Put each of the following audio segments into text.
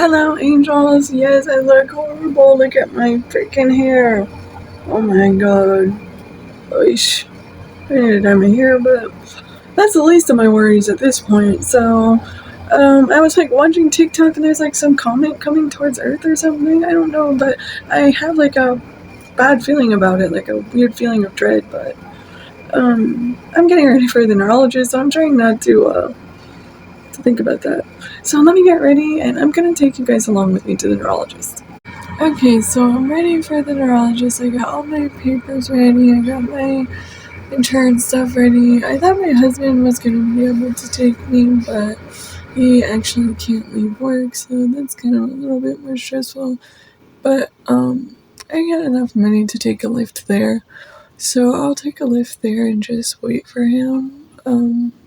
Hello, angels. Yes, I look horrible. Look at my freaking hair. Oh my god. Oish. I need to dye my hair, but that's the least of my worries at this point. So, I was like watching TikTok and there's like some comment coming towards Earth or something. I don't know, but I have like a bad feeling about it, like a weird feeling of dread. But I'm getting ready for the neurologist, so I'm trying not to think about that. So let me get ready, and I'm gonna take you guys along with me to the neurologist. Okay, so I'm ready for the neurologist. I got all my papers ready. I got my insurance stuff ready. I thought my husband was gonna be able to take me, but he actually can't leave work, so that's kind of a little bit more stressful. But I got enough money to take a lift there, so I'll take a lift there and just wait for him.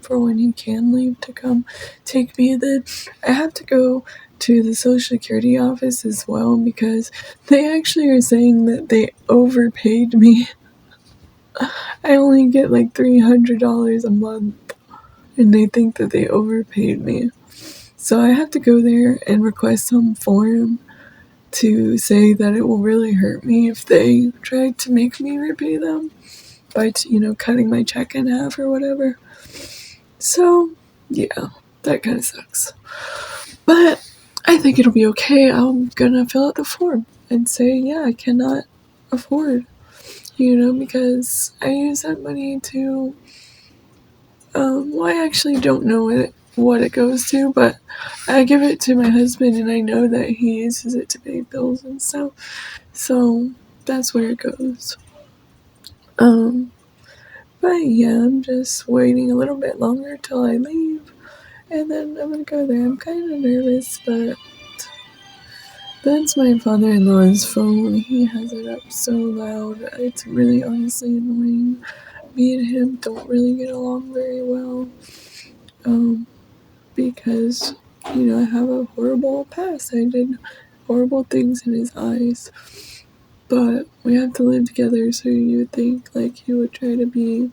For when he can leave to come take me. Then I have to go to the Social Security office as well because they actually are saying that they overpaid me. I only get like $300 a month, and they think that they overpaid me. So I have to go there and request some form to say that it will really hurt me if they try to make me repay them by, cutting my check in half or whatever. So, yeah, that kind of sucks. But I think it'll be okay. I'm gonna fill out the form and say, yeah, I cannot afford, because I use that money to, I actually don't know what it goes to, but I give it to my husband and I know that he uses it to pay bills and stuff. So that's where it goes. But yeah, I'm just waiting a little bit longer till I leave, and then I'm gonna go there. I'm kind of nervous, but that's my father-in-law's phone. He has it up so loud. It's really honestly annoying. Me and him don't really get along very well, because, I have a horrible past. I did horrible things in his eyes. But we have to live together, so you would think, like, he would try to be,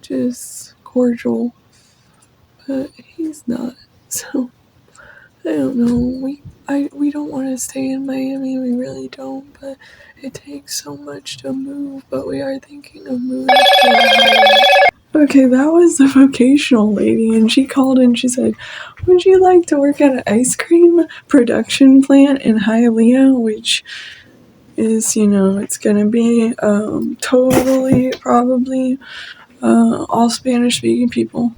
just cordial, but he's not. So I don't know. We don't want to stay in Miami. We really don't. But it takes so much to move. But we are thinking of moving to Ohio. Okay, that was the vocational lady, and she called and she said, "Would you like to work at an ice cream production plant in Hialeah?" Which is, it's gonna be totally probably all Spanish speaking people,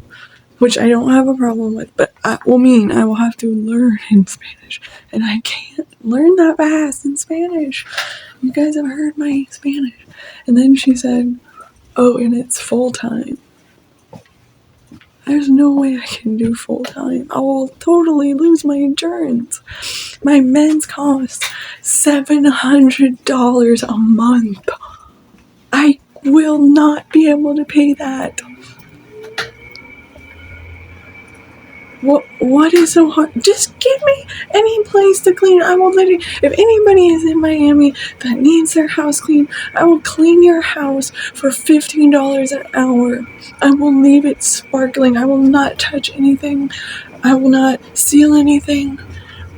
which I don't have a problem with, but I will have to learn in Spanish, and I can't learn that fast in Spanish. You guys have heard my Spanish. And then she said, oh, and it's full-time. There's no way I can do full-time. I will totally lose my insurance. My meds cost $700 a month. I will not be able to pay that. What is so hard? Just give me any place to clean. I will literally, if anybody is in Miami that needs their house cleaned, I will clean your house for $15 an hour. I will leave it sparkling. I will not touch anything. I will not steal anything.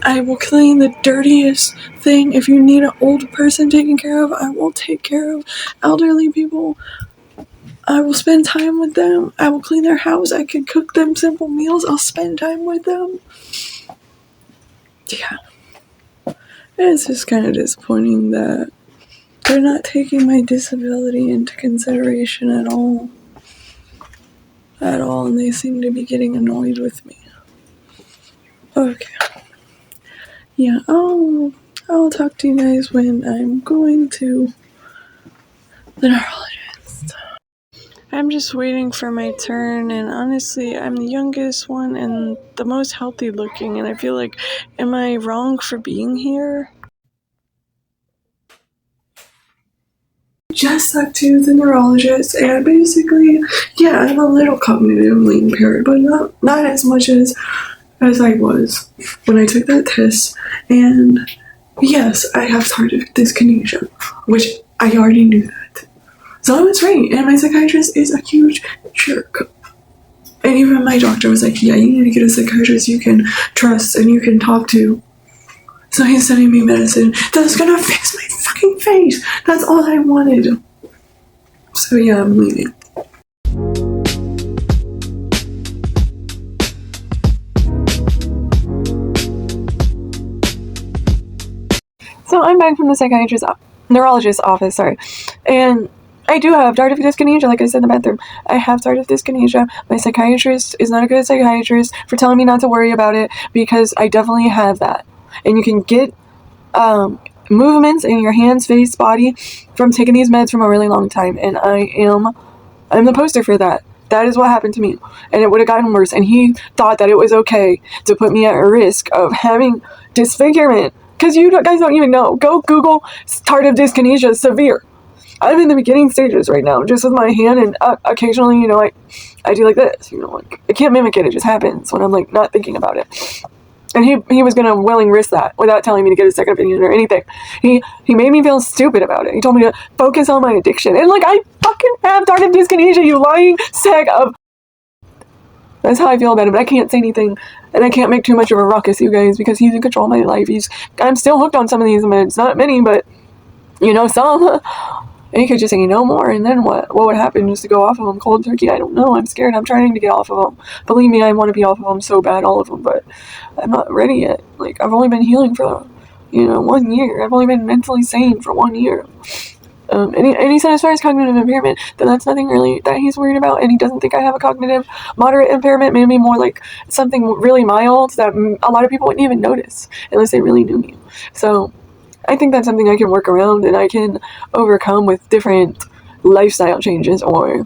I will clean the dirtiest thing. If you need an old person taken care of, I will take care of elderly people. I will spend time with them. I will clean their house. I can cook them simple meals. I'll spend time with them. Yeah. It's just kind of disappointing that they're not taking my disability into consideration at all. And they seem to be getting annoyed with me. Okay. Yeah, I'll talk to you guys when I'm going to the neurologist. I'm just waiting for my turn, and honestly, I'm the youngest one and the most healthy looking, and I feel like, am I wrong for being here? Just talked to the neurologist, and basically, yeah, I'm a little cognitively impaired, but not as much as I was when I took that test. And yes, I have tardive dyskinesia, which I already knew that. So I was right, and my psychiatrist is a huge jerk. And even my doctor was like, yeah, you need to get a psychiatrist you can trust and you can talk to. So he's sending me medicine that's gonna fix my fucking face. That's all I wanted. So yeah, I'm leaving. So I'm back from the neurologist office, and I do have tardive dyskinesia, like I said in the bathroom. I have tardive dyskinesia. My psychiatrist is not a good psychiatrist for telling me not to worry about it, because I definitely have that. And you can get movements in your hands, face, body from taking these meds from a really long time, and I'm the poster for that. That is what happened to me, and it would have gotten worse. And he thought that it was okay to put me at risk of having disfigurement. Because you guys don't even know. Go Google tardive dyskinesia severe. I'm in the beginning stages right now, just with my hand, and occasionally, I do like this. I can't mimic it. It just happens when I'm not thinking about it. And he was gonna willing risk that without telling me to get a second opinion or anything. He made me feel stupid about it. He told me to focus on my addiction, and I fucking have tardive dyskinesia. You lying sack of. That's how I feel about it, but I can't say anything, and I can't make too much of a ruckus, you guys, because he's in control of my life. I'm still hooked on some of these meds, not many, but, some. And he could just say, no more, and then what? What would happen just to go off of them cold turkey? I don't know. I'm scared. I'm trying to get off of them. Believe me, I want to be off of them so bad, all of them, but I'm not ready yet. I've only been healing for, 1 year. I've only been mentally sane for 1 year. And he said as far as cognitive impairment, then that's nothing really that he's worried about, and he doesn't think I have a cognitive moderate impairment, maybe more something really mild that a lot of people wouldn't even notice unless they really knew me. So I think that's something I can work around and I can overcome with different lifestyle changes, or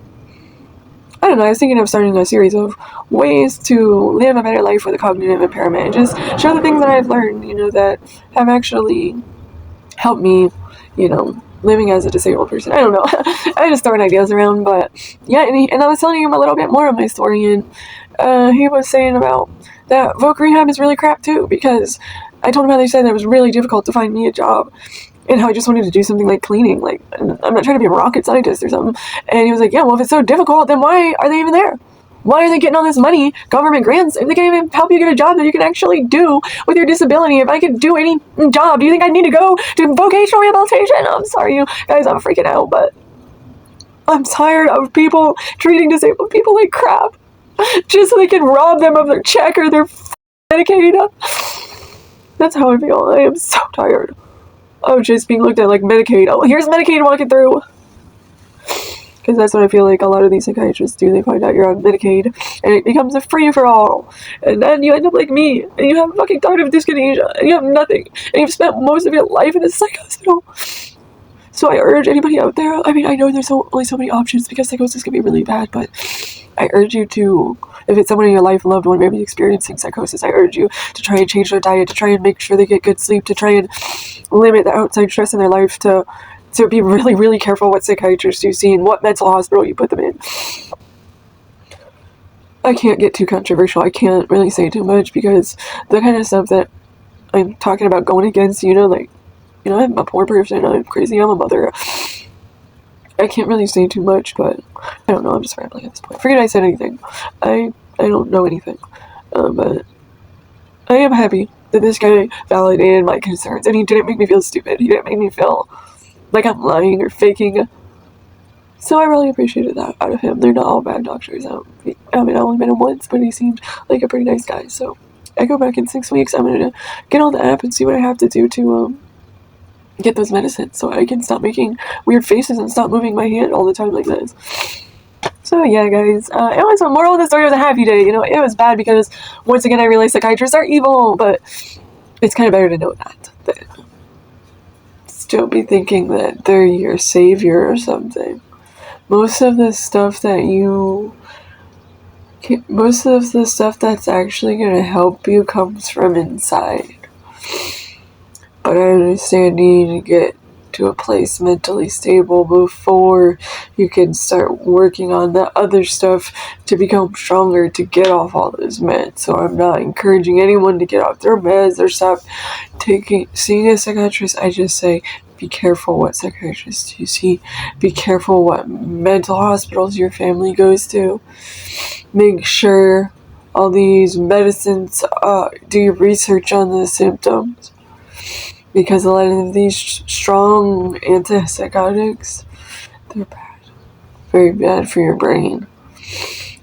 I don't know, I was thinking of starting a series of ways to live a better life with a cognitive impairment and just show the things that I've learned, that have actually helped me, living as a disabled person. I don't know. I just throwing ideas around, but yeah, and I was telling him a little bit more of my story, and he was saying about that voc rehab is really crap too, because I told him how they said that it was really difficult to find me a job, and how I just wanted to do something like cleaning. I'm not trying to be a rocket scientist or something. And he was like, yeah, well, if it's so difficult, then why are they even there? Why are they getting all this money, government grants, if they can't even help you get a job that you can actually do with your disability? If I could do any job, do you think I need to go to vocational rehabilitation? I'm sorry, you guys, I'm freaking out, but I'm tired of people treating disabled people like crap just so they can rob them of their check or their Medicaid. That's how I feel. I am so tired of just being looked at like Medicaid. Oh, here's Medicaid walking through. Because that's what I feel like a lot of these psychiatrists do. They find out you're on Medicaid, and it becomes a free-for-all. And then you end up like me, and you have fucking tardive dyskinesia, and you have nothing. And you've spent most of your life in a psych hospital. So I urge anybody out there, I mean, I know there's only so many options because psychosis can be really bad, but I urge you to, if it's someone in your life, a loved one, maybe experiencing psychosis, I urge you to try and change their diet, to try and make sure they get good sleep, to try and limit the outside stress in their life, to be really, really careful what psychiatrists you see and what mental hospital you put them in. I can't get too controversial. I can't really say too much because the kind of stuff that I'm talking about going against, I'm a poor person, I'm crazy, I'm a mother. I can't really say too much, but I don't know, I'm just rambling at this point. Forget I said anything. I don't know anything. But I am happy that this guy validated my concerns, and he didn't make me feel stupid. He didn't make me feel like I'm lying or faking. So I really appreciated that out of him. They're not all bad doctors. I only met him once, but he seemed like a pretty nice guy. So I go back in 6 weeks. I'm going to get on the app and see what I have to do to get those medicines so I can stop making weird faces and stop moving my hand all the time like this. So yeah, guys, it was a moral of the story. It was a happy day. It was bad because once again I realized psychiatrists are evil, but it's kind of better to know that don't be thinking that they're your savior or something. Most of the stuff that's actually going to help you comes from inside. But I understand you need to get to a place mentally stable before you can start working on the other stuff to become stronger, to get off all those meds. So I'm not encouraging anyone to get off their meds or stop seeing a psychiatrist. I just say Be careful what psychiatrists you see. Be careful what mental hospitals your family goes to. Make sure all these medicines, do your research on the symptoms. Because a lot of these strong antipsychotics, they're bad. Very bad for your brain.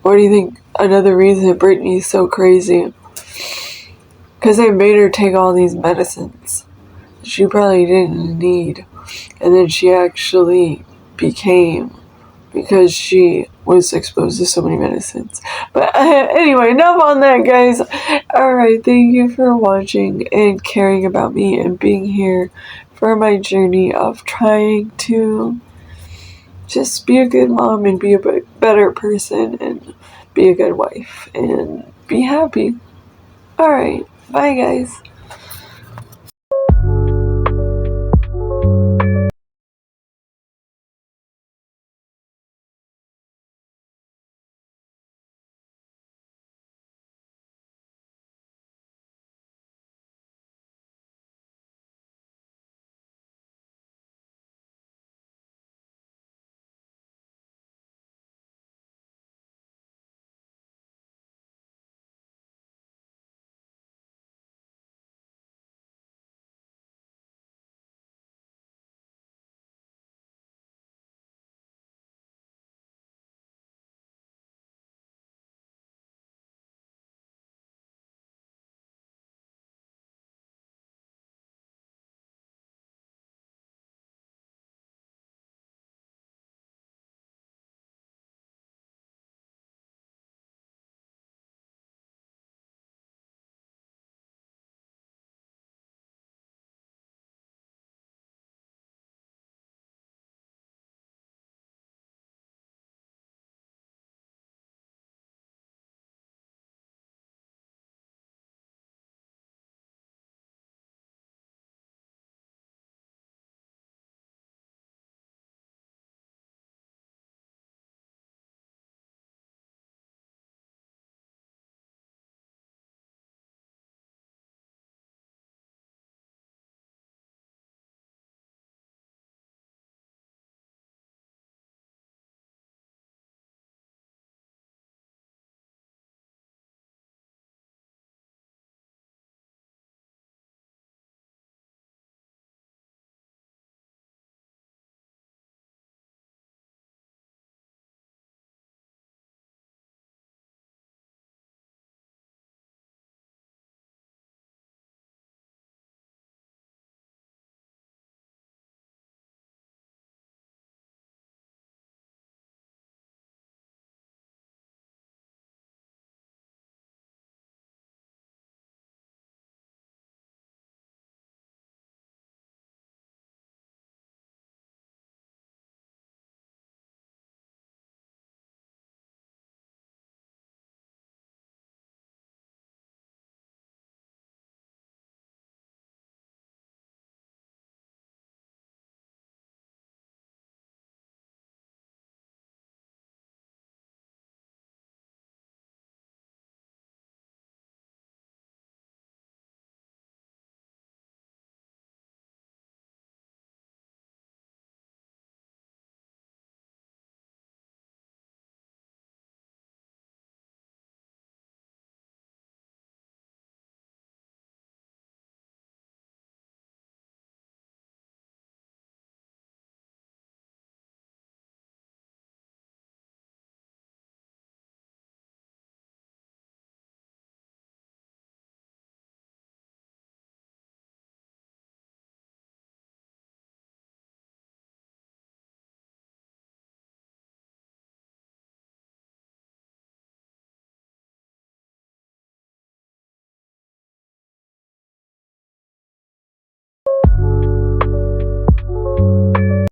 What do you think another reason Britney's so crazy? Because they made her take all these medicines she probably didn't need. And then she actually became, because she was exposed to so many medicines. But anyway, enough on that, guys. Alright, thank you for watching and caring about me and being here for my journey of trying to just be a good mom and be a better person and be a good wife and be happy. Alright, bye guys.